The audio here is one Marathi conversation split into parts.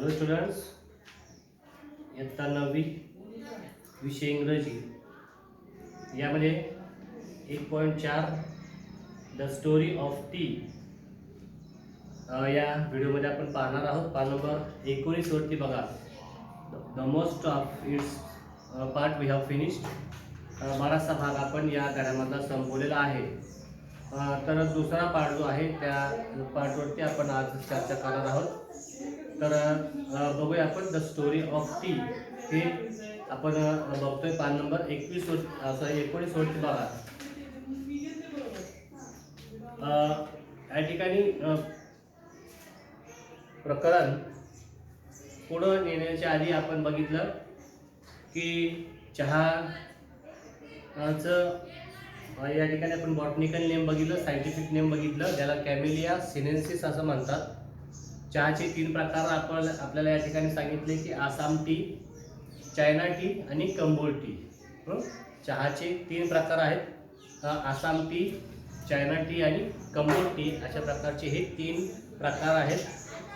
हॅलो स्टुडंट्स, इयत्ता 9वी विषय इंग्रजी यामध्ये 1.4 द स्टोरी ऑफ टी या व्हिडिओमध्ये आपण पाहणार आहोत. पान नंबर 19 वरती बघा. The most of its part we have finished. बराचसा भाग आपण या धड्यामधला संपवलेला आहे. तर दुसरा पार्ट जो आहे त्या पार्टवरती आपण आज चर्चा करणार आहोत. तर बघूया आपण द स्टोरी ऑफ टी हे आपण बघतोय पान नंबर 21 19 वरती बघा. या ठिकाणी प्रकरण पुढं नेण्याच्या आधी आपण बघितलं की चहाचं या ठिकाणी आपण बॉटनिकल नेम बघितलं, सायंटिफिक नेम बघितलं, ज्याला कॅमेलिया सिनेन्सिस असं म्हणतात. चहाचे 3 प्रकार आपल्याला या ठिकाणी सांगितले की आसाम टी, चायना टी आणि कंबोज टी. चहाचे 3 प्रकार आहेत, आसाम टी, चायना टी आणि कंबोज टी. अशा प्रकारचे हे 3 प्रकार आहेत.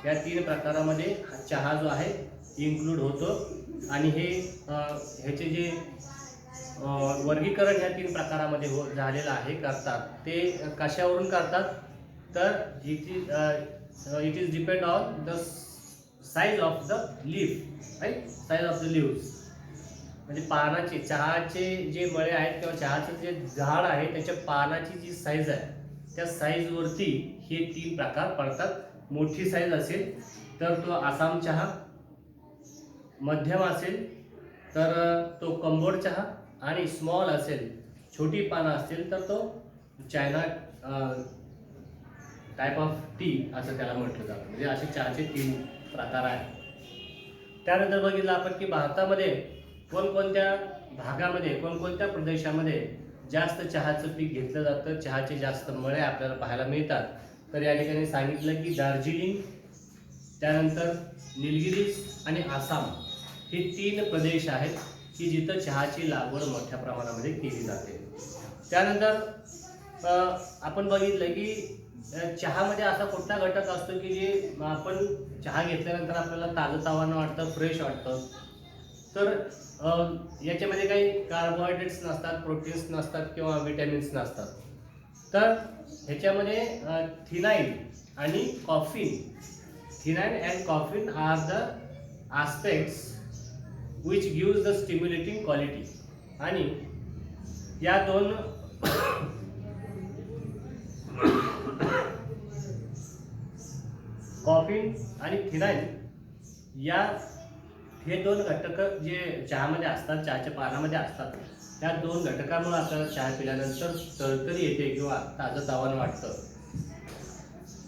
या 3 प्रकारामध्ये चहा जो आहे इन्क्लूड होतो आणि ह्याचे जे वर्गीकरण या 3 प्रकारामध्ये झालेलं आहे करतात. ते कशावरून करतात तर it is depend on the size of the leaf, right, size of the leaves. म्हणजे पानाचे, चहाचे जे मळे आहेत किंवा चहाचं जे झाड आहे त्याच्या पानाची जी साईज आहे त्या साईजवरती हे 3 प्रकार पडतात. मोठी साईज असेल तर तो आसाम चहा, मध्यम असेल तर तो कंबोज चहा आणि स्मॉल असेल, छोटी पानं असतील तर तो चायना टाईप ऑफ टी असं त्याला म्हटलं जातं. म्हणजे असे चहाचे 3 प्रकार आहेत. त्यानंतर बघितलं आपण की भारतामध्ये कोणकोणत्या भागामध्ये, कोणकोणत्या प्रदेशामध्ये जास्त चहाचं पीक घेतलं जातं, चहाचे जास्त मळे आपल्याला पाहायला मिळतात. तर या ठिकाणी सांगितलं की दार्जिलिंग, त्यानंतर निलगिरीस आणि आसाम हे 3 प्रदेश आहेत की जिथं चहाची लागवड मोठ्या प्रमाणामध्ये केली जाते. त्यानंतर आपण बघितलं की चहामध्ये असा कुठला घटक असतो की जे आपण चहा घेतल्यानंतर आपल्याला ताजंतवानं वाटतं, फ्रेश वाटतं. तर याच्यामध्ये काही कार्बोहायड्रेट्स नसतात, प्रोटीन्स नसतात किंवा विटॅमिन्स नसतात. तर ह्याच्यामध्ये थिनाइन आणि caffeine, theanine and caffeine are the aspects which gives the stimulating quality. आणि या 2 कॉफीन आणि थिनाइन हे 2 घटक जे चहामध्ये असतात, चहाच्या पानामध्ये असतात, त्या 2 घटकांमुळे आपल्याला चहा पिल्यानंतर तळतरी येते किंवा ताजंतवानं वाटतं.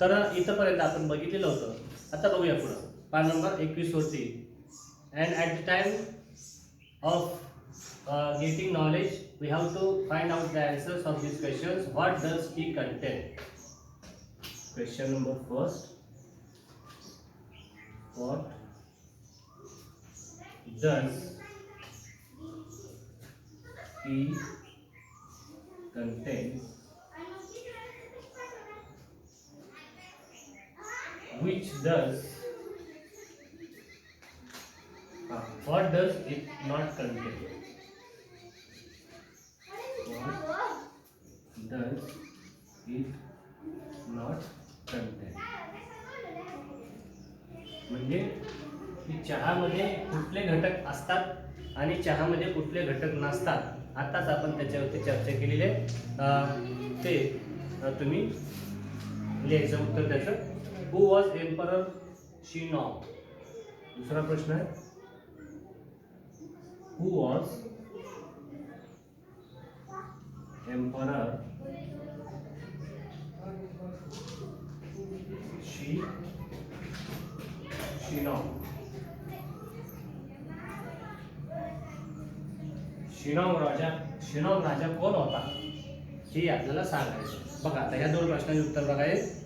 तर इथंपर्यंत आपण बघितलेलं होतं. आता बघूया पुढं पान नंबर 21 वरती. And at the time of getting knowledge, we have to find out the answers of these questions. What does tea contain? Question number first. What does tea contain? Which does what does it not contain? What does it not contain? म्हणजे की चहामध्ये कुठले घटक असतात आणि चहामध्ये कुठले घटक नसतात. आताच आपण त्याच्यावरती चर्चा केलेली आहे. ते तुम्ही लिहायचं उत्तर त्याचं. हु वॉज एम्परर शिनॉग? दुसरा प्रश्न आहे, who was emperor Shillong? शिनॉग राजा कोण होता हे आपल्याला सांगायचं. बघा आता ह्या 2 प्रश्नांचे उत्तर बघायचे.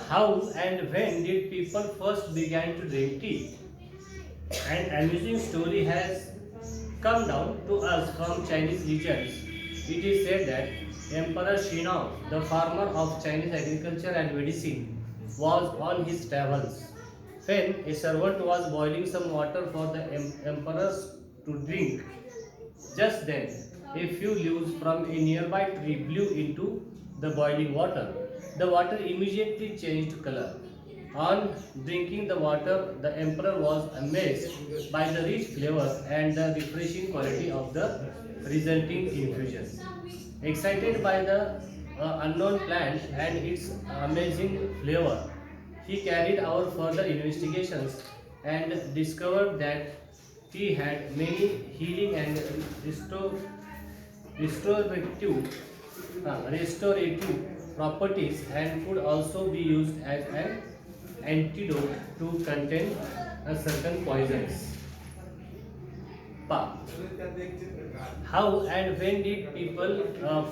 How and when did people first began to drink tea? An amusing story has come down to us from Chinese legends. It is said that Emperor Shennong, the farmer of Chinese agriculture and medicine, was on his travels. When a servant was boiling some water for the emperor to drink, just then a few leaves from a nearby tree blew into the boiling water. The water immediately changed color. On drinking the water, the emperor was amazed by the rich flavor and the refreshing quality of the resulting infusion. Excited by the unknown plant and its amazing flavor, he carried out further investigations and discovered that tea had many healing and restorative, restorative properties and could also be used as an antidote to contain certain poisons. Pa. How and when did people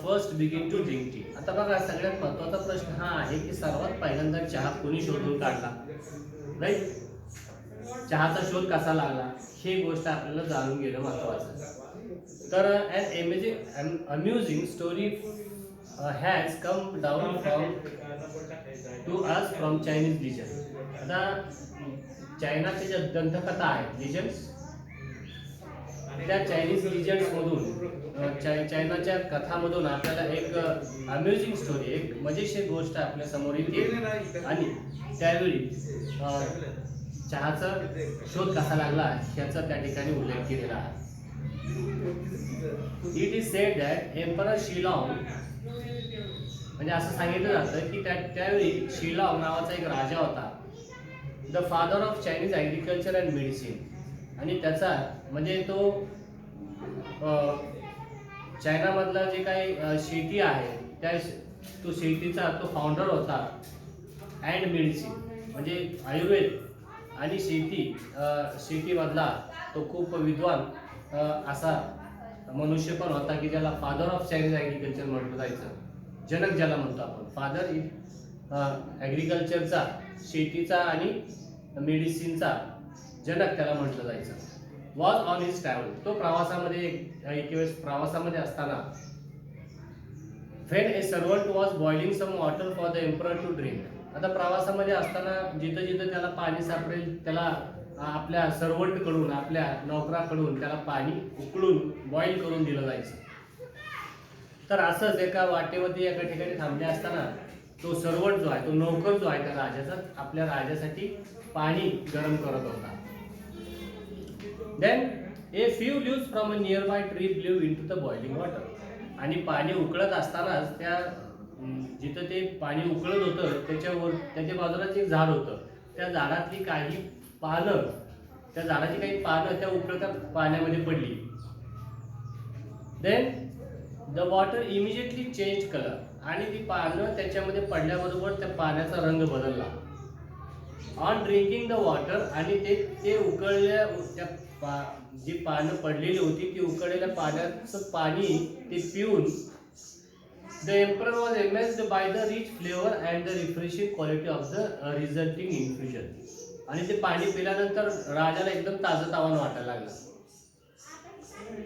first begin to drink tea? आता बघा सगळ्यात महत्त्वाचा प्रश्न हा आहे की सर्वात पहिल्यांदा चहा कोणी शोधून काढला, राईट? चहाचा शोध कसा लागला हे गोष्ट आपल्याला जाणून घेणं महत्त्वाचं आहे. तर an amusing story has come down to us from Chinese legend. आता चायनाचे ज्या दंतकथा आहेत, लिजन्स, त्या चायनीज लिजंड्स मधून चायनाच्या कथामधून आपल्याला एक अम्युजिंग स्टोरी, एक मजेशीर गोष्ट आपल्या समोर येते आणि त्यावेळी चहाचा शोध कसा लागला ह्याचा त्या ठिकाणी उल्लेख केलेला आहे. It is sed that emperor Shillong, म्हणजे असं सांगितलं जातं की त्यावेळी शिलाँग नावाचा एक राजा होता, the father of Chinese agriculture and medicine, आणि त्याचा म्हणजे तो चायनामधला जे काही शेती आहे त्या तो शेतीचा तो फाउंडर होता. अँड मेडिसिन म्हणजे आयुर्वेद आणि शेतीमधला तो खूप विद्वान असा मनुष्य पण होता की ज्याला फादर ऑफ चायनीज ॲग्रिकल्चर म्हटलं जायचं. जनक ज्याला म्हणतो आपण, फादर इन ॲग्रिकल्चरचा, शेतीचा आणि मेडिसिनचा जनक त्याला म्हटलं जायचं. वॉज ऑन हिज ट्रॅव्हल, तो प्रवासामध्ये एक वेळेस प्रवासामध्ये असताना, when a servant was boiling some water for the emperor to drink, आता प्रवासामध्ये असताना जिथं जिथं त्याला पाणी सापडेल त्याला आपल्या सर्वंटकडून, आपल्या नोकराकडून त्याला पाणी उकळून बॉईल करून दिलं जायचं. तर असंच एका वाटेमध्ये एका ठिकाणी थांबले असताना तो सर्वंट जो आहे, तो नोकर जो आहे त्या राजाचा, आपल्या राजासाठी पाणी गरम करत होता. Then a few leaves from a nearby tree blew into the boiling water, आणि पाणी उकळत असतानाच त्या जिथं ते पाणी उकळत होतं त्याच्या बाजूलाच एक झाड होतं, त्या झाडातली काही पानं, त्या झाडाची काही पानं त्या उकळत्या पाण्यामध्ये पडली. Then the water immediately change colour, आणि ती पानं त्याच्यामध्ये पडल्याबरोबर त्या पाण्याचा रंग बदलला. ऑन ड्रिंकिंग द वॉटर, आणि ते उकळल्या जी पानं पडलेली होती ती उकळलेल्या पाण्याचं पाणी ते पिऊन the emperor was amazed by the rich flavour and the refreshing quality of the resulting infusion, आणि ते पाणी पिल्यानंतर राजाला एकदम ताजंतवानं वाटायला लागलं.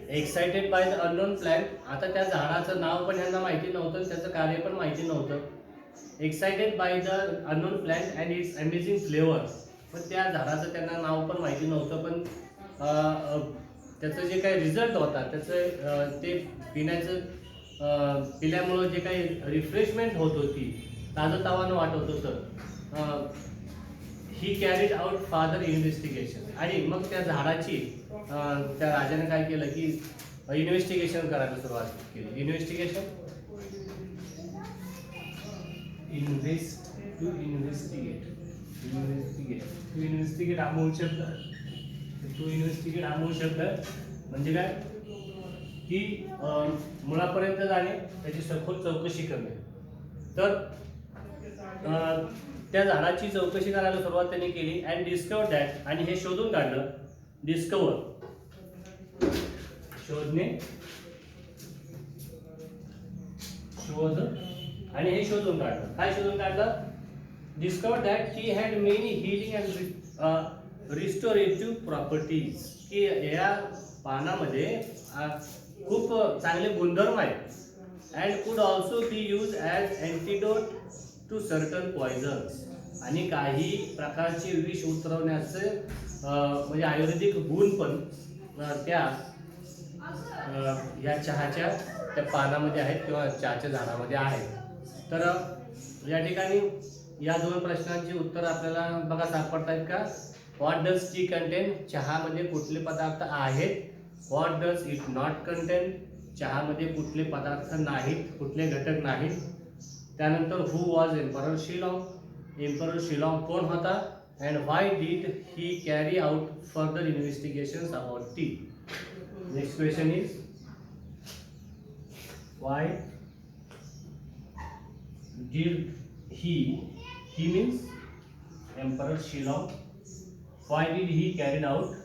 Excited by the unknown plant, आता त्या झाडाचं नाव पण यांना माहिती नव्हतं, त्याचं कार्य पण माहिती नव्हतं. Excited by the unknown plant and it's amazing flavour, पण त्या झाडाचं त्यांना नाव पण माहिती नव्हतं, पण त्याचं जे काही रिझल्ट होता त्याचं ते पिल्यामुळं जे काही रिफ्रेशमेंट होत होती, ताजंतवानं वाटत होतं. ही कॅरीड आउट फादर इन्व्हेस्टिगेशन, आणि मग त्या झाडाची त्या राजाने काय केलं की इन्व्हेस्टिगेशन करायला सुरुवात केली. इन्व्हेस्टिगेट हा मूळ शब्द म्हणजे काय की मुळापर्यंत जाणे, त्याची सखोल चौकशी करणे. तर त्या झाडाची चौकशी करायला सुरुवात त्यांनी केली. अँड डिस्कवर दॅट, आणि हे शोधून काढलं. डिस्कवर शोधणे, शोध, आणि हे शोधून काढलं. काय शोधून काढलं? Discover that tea had many healing and restorative properties, की या पानामध्ये खूप चांगले गुणधर्म आहेत. And could also be use as antidote to certain poisons, आणि काही प्रकारचे विष उतरवण्याचे म्हणजे आयुर्वेदिक गुण पण त्या या चहाच्या त्या पानामध्ये आहेत किंवा चहाच्या झाडामध्ये आहेत. तर या ठिकाणी या दोन प्रश्नांची उत्तर आपल्याला बघा सापडत आहेत का? What does tea contain? चहामध्ये कुठले पदार्थ आहेत? What does it not contain? चहामध्ये कुठले पदार्थ नाहीत, कुठले घटक नाहीत? त्यानंतर who was emperor Shennong? Emperor Shennong कोण होता? And why did he carry out further investigations about tea? Next question is why did he means Emperor Shillong, why did he carried out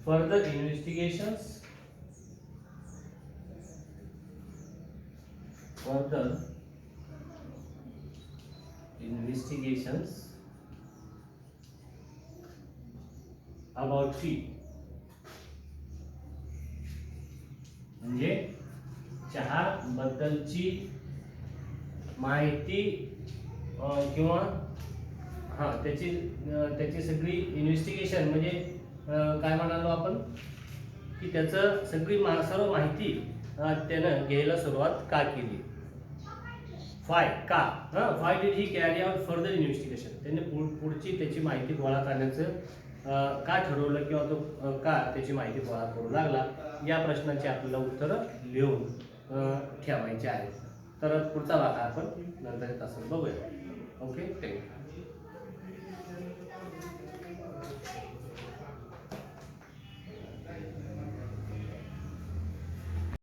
further investigations about tea? म्हणजे चहा बद्दलची माहिती किंवा त्याची सगळी इन्व्हेस्टिगेशन म्हणजे काय म्हणालो आपण की त्याचं सर्व माहिती त्यानं घ्यायला सुरुवात का केली? Why did he carry out further investigation? त्याने पुढची त्याची माहिती गोळा करण्याचं का ठरवलं किंवा तो का त्याची माहिती गोळा करू लागला? या प्रश्नांची आपल्याला उत्तरं लिहून ठेवायची आहेत. तर पुढचा भाग आपण नंतर तासात बघूया. Okay, thank you.